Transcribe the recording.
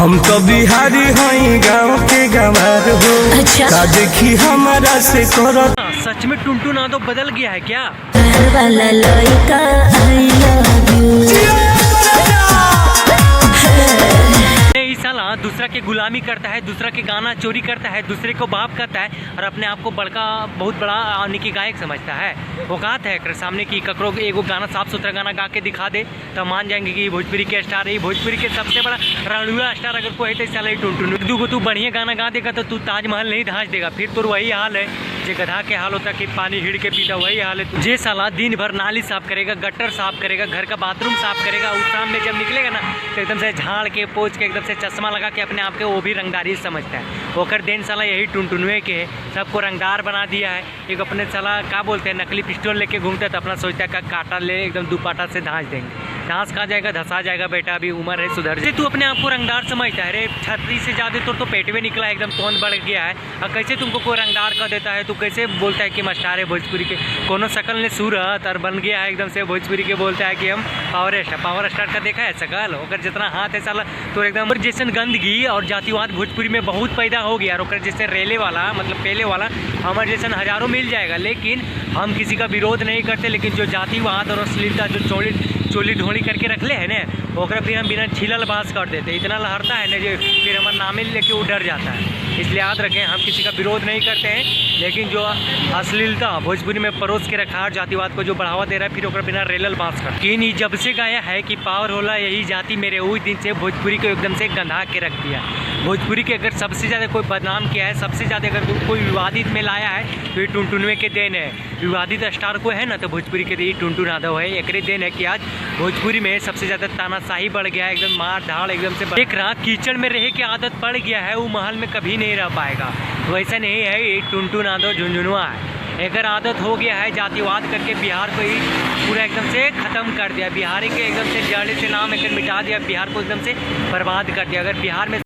हम तो बिहारी हई गाँव के गंवार हो। अच्छा। का देखी हमारा से करो। सच में टुनटू ना तो बदल गया है क्या? घर वाला लड़का I love you। इस साला दूसरा के गुलामी करता है, दूसरा के गाना चोरी करता है, दूसरे को बाप करता है और अपने आप को बड़का बहुत बड़ा आने की गायक समझता है। औकात है कर सामने की ककरो एगो गाना साफ सुथरा गाना गा के दिखा दे तो मान जाएंगे कि भोजपुरी के स्टार है। भोजपुरी के सबसे बड़ा रणुआ स्टार अगर कोई है तो साला टुनटुन। दूगो तू बढ़िया गाना गा देगा तो तू ताजमहल नहीं धांच देगा। फिर तो वही हाल है जो गधा के हाल होता कि पानी हिड़ के पीता, वही हाल है। जे साला दिन भर नाली साफ करेगा, गटर साफ करेगा, घर का बाथरूम साफ करेगा, उस शाम में जब निकलेगा ना तो एकदम से झाड़ के पोंछ के एकदम से चश्मा लगा के अपने आप के वो भी रंगदारी समझता है। ओकर देन साला यही टुनटुनवे के है, सबको रंगदार बना दिया है। एक अपने साला क्या बोलते हैं नकली पिस्टल लेके घूमता है तो अपना सोचता है का काटा ले एकदम दुपाटा से धांस देंगे। धांस खा जाएगा, धंसा जाएगा, बेटा अभी उम्र है सुधर जाए। तू अपने आप को रंगदार समझता है। अरे छतरी से ज्यादा तो पेट में निकला एकदम तोंद बढ़ गया है और कैसे तुमको कोई रंगदार कर देता है। तू कैसे बोलता है कि मास्टर है भोजपुरी के, कोनो शकल ने सूरत और बन गया है एकदम से भोजपुरी के। बोलता है कि हम पावर स्टार का देखा है शकल, ओकर जितना हाथ है साला तो एकदम जैसे गंदगी और जातिवाद भोजपुरी में बहुत पैदा हो गया। और जैसे रेले वाला मतलब पहले वाला हमारे जैसे हजारों मिल जाएगा, लेकिन हम किसी का विरोध नहीं करते। लेकिन जो जातिवाद और अश्लीलता जो चोली ढोली करके रखले है ना ओकरा फिर हम बिना छिलल बास कर देते। इतना लहरता है ना जो फिर हमारा नामे लेके वो डर जाता है। इसलिए याद रखें हम किसी का विरोध नहीं करते हैं, लेकिन जो अश्लीलता भोजपुरी में परोस के रखा है और जातिवाद को जो बढ़ावा दे रहा है फिर ओकरा बिना रेलल बास कर। लेकिन जब से गाया है कि पावर होला यही जाति मेरे उस दिन से भोजपुरी को एकदम से गंधा के रख दिया। भोजपुरी के अगर सबसे ज़्यादा कोई बदनाम किया है, सबसे ज़्यादा अगर कोई विवादित में लाया है तो ये टुनटुनवे के देन है। विवादित स्टार को है ना तो भोजपुरी के टुनटुन यादव है। एक देन है कि आज भोजपुरी में सबसे ज़्यादा तानाशाही बढ़ गया है, एकदम मार धाड़ एकदम से एक रात कीचड़ में रहे की आदत पड़ गया है, वो महल में कभी नहीं रह पाएगा। वैसा नहीं है, ये टुनटुन यादव झुंझुनुआ है। अगर आदत हो गया है जातिवाद करके बिहार को ही पूरा एकदम से ख़त्म कर दिया, बिहारी के एकदम से जड़ से नाम एक मिटा दिया, बिहार को एकदम से बर्बाद कर दिया। अगर बिहार में